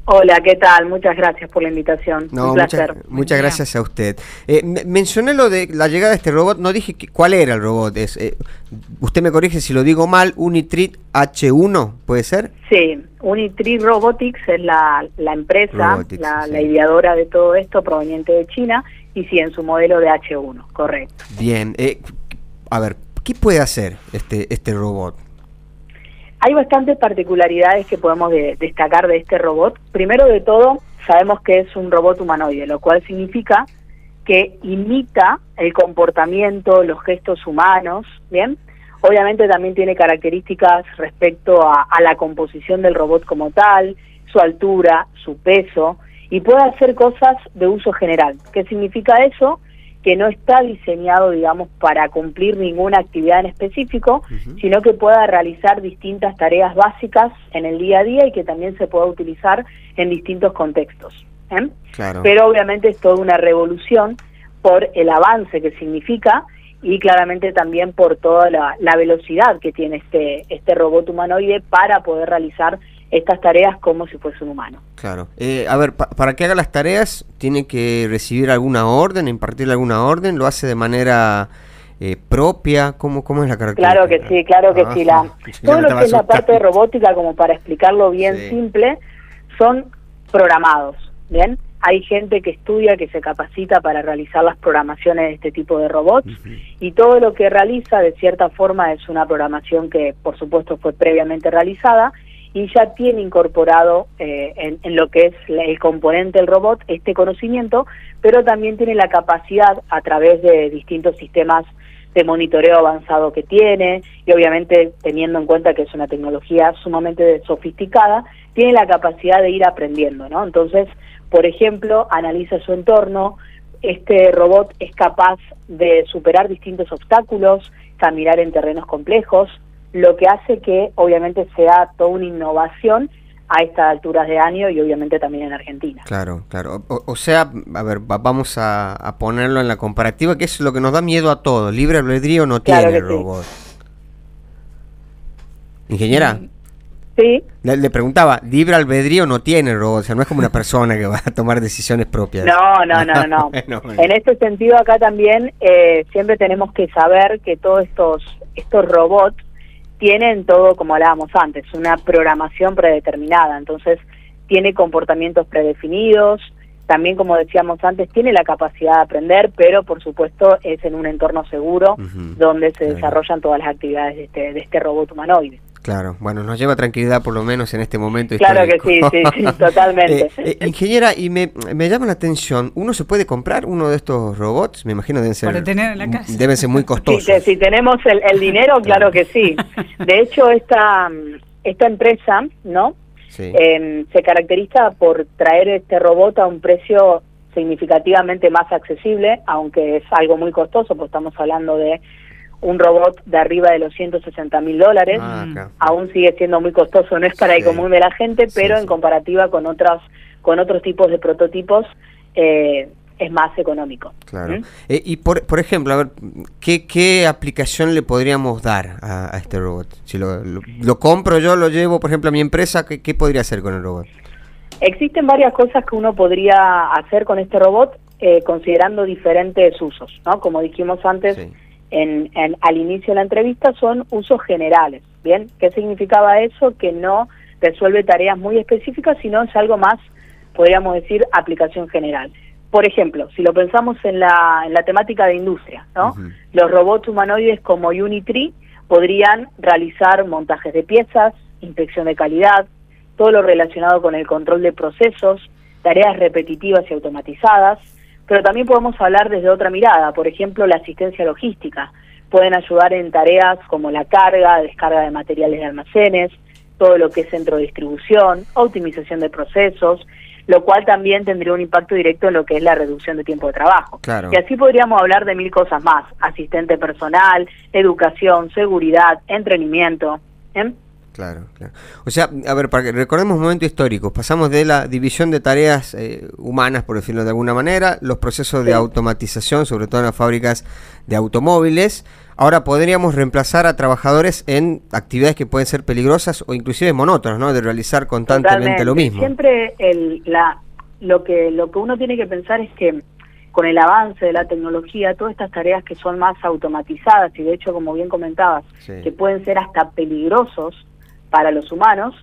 Hola, ¿qué tal? Muchas gracias por la invitación. No, un placer. Muchas gracias a usted. Mencioné lo de la llegada de este robot, no dije cuál era el robot. Usted me corrige si lo digo mal, Unitree H1, ¿puede ser? Sí, Unitree Robotics es la empresa, Robotics, la ideadora de todo esto, proveniente de China, y sí, en su modelo de H1, correcto. Bien, a ver, ¿qué puede hacer este robot? Hay bastantes particularidades que podemos destacar de este robot. Primero de todo, sabemos que es un robot humanoide, lo cual significa que imita el comportamiento, los gestos humanos, ¿bien? Obviamente también tiene características respecto a la composición del robot como tal, su altura, su peso, y puede hacer cosas de uso general. ¿Qué significa eso? Que no está diseñado, digamos, para cumplir ninguna actividad en específico, sino que pueda realizar distintas tareas básicas en el día a día y que también se pueda utilizar en distintos contextos. Claro. Pero obviamente es toda una revolución por el avance que significa y claramente también por toda la velocidad que tiene este robot humanoide para poder realizar estas tareas como si fuese un humano. Claro. A ver, para que haga las tareas, ¿tiene que recibir alguna orden, impartirle alguna orden? ¿Lo hace de manera propia? ¿Cómo es la característica? Claro que sí. Todo lo que es la parte de robótica, como para explicarlo bien simple, son programados, ¿bien? Hay gente que estudia, que se capacita para realizar las programaciones de este tipo de robots, y todo lo que realiza, de cierta forma, es una programación que, por supuesto, fue previamente realizada, y ya tiene incorporado en lo que es el componente del robot este conocimiento, pero también tiene la capacidad, a través de distintos sistemas de monitoreo avanzado que tiene, y obviamente teniendo en cuenta que es una tecnología sumamente sofisticada, tiene la capacidad de ir aprendiendo, ¿no? Entonces, por ejemplo, analiza su entorno, este robot es capaz de superar distintos obstáculos, caminar en terrenos complejos, lo que hace que obviamente sea toda una innovación a estas alturas de año y obviamente también en Argentina. Claro. O sea, a ver, vamos a ponerlo en la comparativa, que es lo que nos da miedo a todos. Libre albedrío no tiene el robot. ¿Ingeniera? Sí. Le preguntaba, libre albedrío no tiene el robot, o sea, no es como una persona que va a tomar decisiones propias. No. En este sentido acá también siempre tenemos que saber que todos estos robots tienen todo, como hablábamos antes, una programación predeterminada, entonces tiene comportamientos predefinidos, también, como decíamos antes, tiene la capacidad de aprender, pero por supuesto es en un entorno seguro donde se desarrollan todas las actividades de este robot humanoide. Claro, bueno, nos lleva tranquilidad por lo menos en este momento histórico. Claro que sí, totalmente. Ingeniera, y me llama la atención, ¿uno se puede comprar uno de estos robots? Me imagino deben ser, para tener en la casa. Deben ser muy costosos. Si tenemos el dinero, claro que sí. De hecho, esta empresa, ¿no? Sí. Se caracteriza por traer este robot a un precio significativamente más accesible, aunque es algo muy costoso, pues estamos hablando de un robot de arriba de los $160.000, aún sigue siendo muy costoso, no es para el común de la gente, pero en comparativa con otros tipos de prototipos es más económico. Claro. Y por ejemplo, a ver, ¿qué aplicación le podríamos dar a este robot? Si lo compro yo, lo llevo, por ejemplo, a mi empresa, ¿qué podría hacer con el robot? Existen varias cosas que uno podría hacer con este robot, considerando diferentes usos, ¿no? Como dijimos antes, al inicio de la entrevista, son usos generales, ¿bien? ¿Qué significaba eso? Que no resuelve tareas muy específicas, sino es algo más, podríamos decir, aplicación general. Por ejemplo, si lo pensamos en la temática de industria, ¿no? Los robots humanoides como Unitree podrían realizar montajes de piezas, inspección de calidad, todo lo relacionado con el control de procesos, tareas repetitivas y automatizadas, pero también podemos hablar desde otra mirada, por ejemplo, la asistencia logística. Pueden ayudar en tareas como la carga, descarga de materiales de almacenes, todo lo que es centro de distribución, optimización de procesos, lo cual también tendría un impacto directo en lo que es la reducción de tiempo de trabajo. Claro. Y así podríamos hablar de 1000 cosas más: asistente personal, educación, seguridad, entrenamiento. Claro. O sea, a ver, para que recordemos un momento histórico, pasamos de la división de tareas humanas, por decirlo de alguna manera, los procesos de automatización, sobre todo en las fábricas de automóviles. Ahora podríamos reemplazar a trabajadores en actividades que pueden ser peligrosas o inclusive monótonas, ¿no? De realizar constantemente lo mismo. Siempre lo que uno tiene que pensar es que con el avance de la tecnología, todas estas tareas que son más automatizadas, y de hecho, como bien comentabas, que pueden ser hasta peligrosos para los humanos,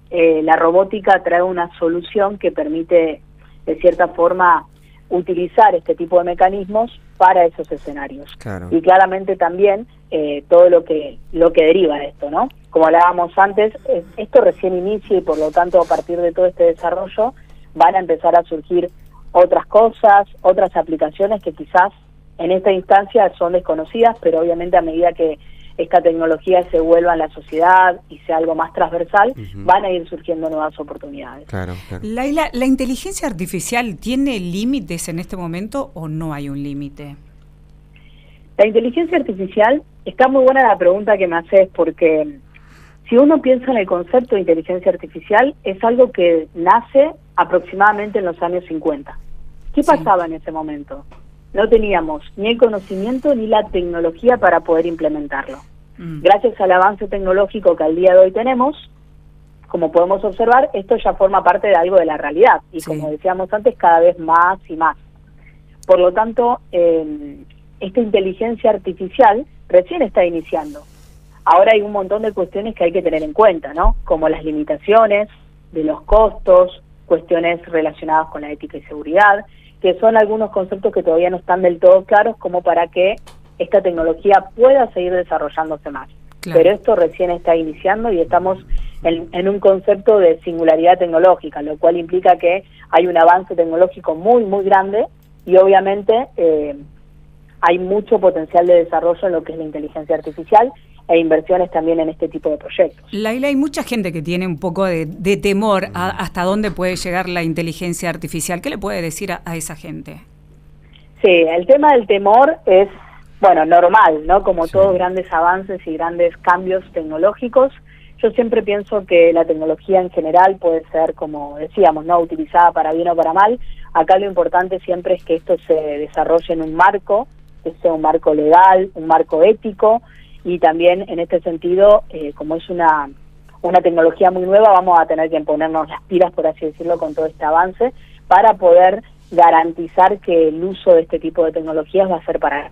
la robótica trae una solución que permite, de cierta forma, utilizar este tipo de mecanismos para esos escenarios. Claro. Y claramente también todo lo que deriva de esto, ¿no? Como hablábamos antes, esto recién inicia y por lo tanto a partir de todo este desarrollo van a empezar a surgir otras cosas, otras aplicaciones que quizás en esta instancia son desconocidas, pero obviamente a medida que esta tecnología se vuelva en la sociedad y sea algo más transversal, van a ir surgiendo nuevas oportunidades. Claro. Laila, ¿la inteligencia artificial tiene límites en este momento o no hay un límite? La inteligencia artificial, está muy buena la pregunta que me haces, porque si uno piensa en el concepto de inteligencia artificial, es algo que nace aproximadamente en los años 50. ¿Qué pasaba en ese momento? No teníamos ni el conocimiento ni la tecnología para poder implementarlo. Gracias al avance tecnológico que al día de hoy tenemos, como podemos observar, esto ya forma parte de algo de la realidad y como decíamos antes, cada vez más y más. Por lo tanto, esta inteligencia artificial recién está iniciando. Ahora hay un montón de cuestiones que hay que tener en cuenta, ¿no? Como las limitaciones de los costos, cuestiones relacionadas con la ética y seguridad, que son algunos conceptos que todavía no están del todo claros como para que esta tecnología pueda seguir desarrollándose más. Claro. Pero esto recién está iniciando y estamos en un concepto de singularidad tecnológica, lo cual implica que hay un avance tecnológico muy, muy grande y obviamente hay mucho potencial de desarrollo en lo que es la inteligencia artificial e inversiones también en este tipo de proyectos. Laila, hay mucha gente que tiene un poco de temor hasta dónde puede llegar la inteligencia artificial. ¿Qué le puede decir a esa gente? Sí, el tema del temor es, bueno, normal, ¿no? Como todos grandes avances y grandes cambios tecnológicos, yo siempre pienso que la tecnología en general puede ser, como decíamos, no utilizada para bien o para mal. Acá lo importante siempre es que esto se desarrolle en un marco, que sea un marco legal, un marco ético, y también en este sentido, como es una tecnología muy nueva, vamos a tener que ponernos las pilas, por así decirlo, con todo este avance, para poder garantizar que el uso de este tipo de tecnologías va a ser para...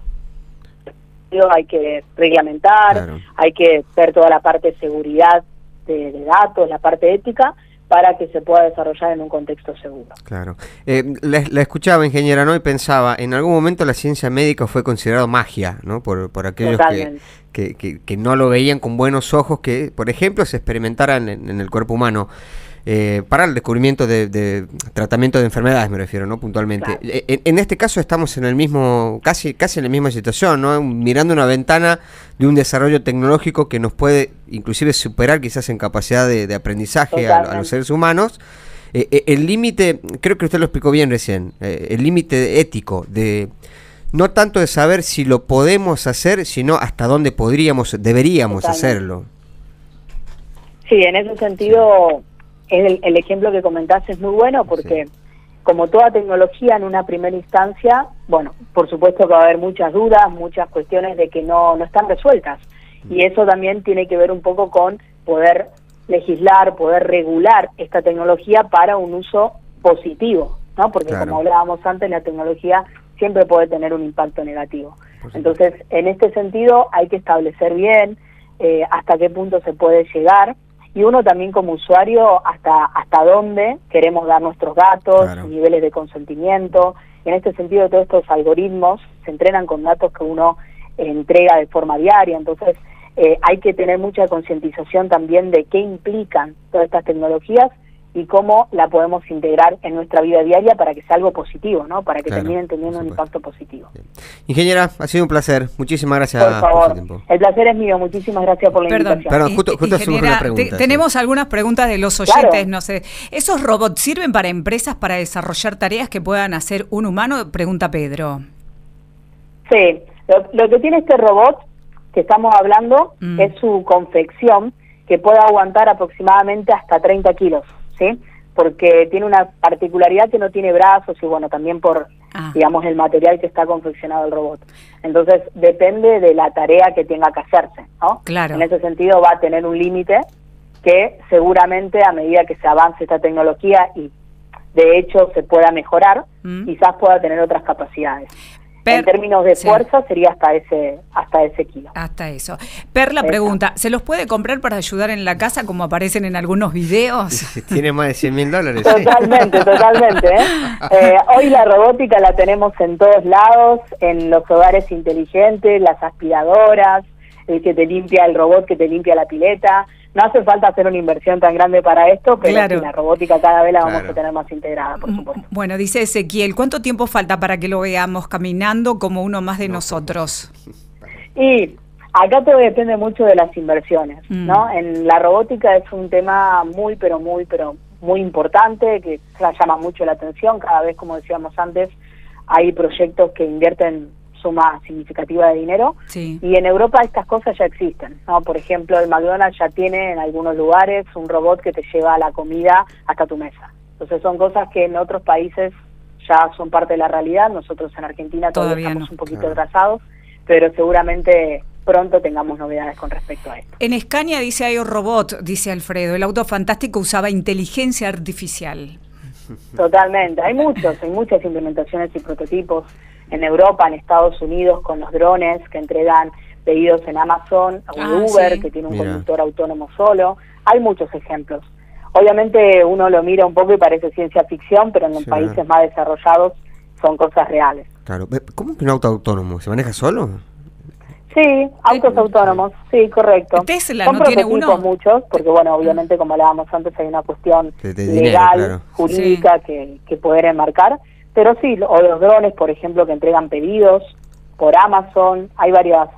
Hay que reglamentar, hay que ver toda la parte de seguridad de datos, la parte ética, para que se pueda desarrollar en un contexto seguro. Claro. La escuchaba, ingeniera, ¿no? Y pensaba, en algún momento la ciencia médica fue considerado magia, ¿no? Por aquellos que no lo veían con buenos ojos, que, por ejemplo, se experimentaran en el cuerpo humano. Para el descubrimiento de tratamiento de enfermedades, me refiero, ¿no? Puntualmente. Claro. En este caso estamos en el mismo, casi en la misma situación, ¿no? Mirando una ventana de un desarrollo tecnológico que nos puede inclusive superar quizás en capacidad de aprendizaje a los seres humanos. El límite, creo que usted lo explicó bien recién, el límite ético de no tanto de saber si lo podemos hacer, sino hasta dónde deberíamos hacerlo. Sí, en ese sentido... El ejemplo que comentaste es muy bueno porque, como toda tecnología en una primera instancia, bueno, por supuesto que va a haber muchas dudas, muchas cuestiones de que no están resueltas. Y eso también tiene que ver un poco con poder legislar, poder regular esta tecnología para un uso positivo, ¿no? Porque como hablábamos antes, la tecnología siempre puede tener un impacto negativo. Entonces, en este sentido, hay que establecer bien hasta qué punto se puede llegar. Y uno también como usuario hasta dónde queremos dar nuestros datos, niveles de consentimiento. En este sentido, todos estos algoritmos se entrenan con datos que uno entrega de forma diaria. Entonces, hay que tener mucha concientización también de qué implican todas estas tecnologías y cómo la podemos integrar en nuestra vida diaria para que sea algo positivo, ¿no? Para que terminen teniendo un impacto positivo. Bien. Ingeniera, ha sido un placer. Muchísimas gracias por favor. Por su tiempo. El placer es mío. Muchísimas gracias por la invitación. Perdón, justo hacemos una pregunta. Tenemos algunas preguntas de los oyentes, no sé. ¿Esos robots sirven para empresas para desarrollar tareas que puedan hacer un humano? Pregunta Pedro. Sí, lo que tiene este robot que estamos hablando es su confección, que pueda aguantar aproximadamente hasta 30 kilos, ¿sí? Porque tiene una particularidad que no tiene brazos y bueno, también por, digamos, el material que está confeccionado el robot. Entonces, depende de la tarea que tenga que hacerse, ¿no? Claro. En ese sentido va a tener un límite que seguramente a medida que se avance esta tecnología y de hecho se pueda mejorar, quizás pueda tener otras capacidades. En términos de fuerza sería hasta ese kilo. Hasta eso. Perla pregunta, ¿se los puede comprar para ayudar en la casa como aparecen en algunos videos? Tiene más de $100.000. Totalmente, totalmente. Hoy la robótica la tenemos en todos lados, en los hogares inteligentes, las aspiradoras, el que te limpia, el robot que te limpia la pileta. No hace falta hacer una inversión tan grande para esto, pero sí, la robótica cada vez la vamos a tener más integrada, por supuesto. Bueno, dice Ezequiel, ¿cuánto tiempo falta para que lo veamos caminando como uno más de nosotros? Y acá todo depende mucho de las inversiones, ¿no? En la robótica es un tema muy importante, que llama mucho la atención. Cada vez, como decíamos antes, hay proyectos que invierten suma significativa de dinero, y en Europa estas cosas ya existen, ¿no? Por ejemplo, el McDonald's ya tiene en algunos lugares un robot que te lleva la comida hasta tu mesa. Entonces son cosas que en otros países ya son parte de la realidad. Nosotros en Argentina todavía estamos un poquito atrasados, pero seguramente pronto tengamos novedades con respecto a esto. En Escaña dice hay un robot, dice Alfredo, el auto fantástico usaba inteligencia artificial. Totalmente, hay muchas implementaciones y prototipos en Europa, en Estados Unidos, con los drones que entregan pedidos en Amazon, o Uber, que tiene un conductor autónomo solo. Hay muchos ejemplos. Obviamente uno lo mira un poco y parece ciencia ficción, pero en los países más desarrollados son cosas reales. Claro. ¿Cómo que un auto autónomo? ¿Se maneja solo? Sí, autos autónomos, sí, correcto. Tesla son no tiene uno. Muchos, porque bueno, obviamente como hablábamos antes hay una cuestión de legal, dinero, jurídica que poder enmarcar. Pero sí, o los drones, por ejemplo, que entregan pedidos por Amazon, hay varias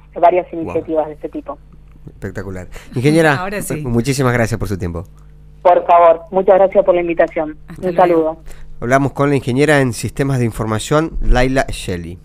iniciativas de este tipo. Espectacular. Ingeniera, muchísimas gracias por su tiempo. Por favor, muchas gracias por la invitación. Un saludo. Hablamos con la ingeniera en sistemas de información, Laila Shelley.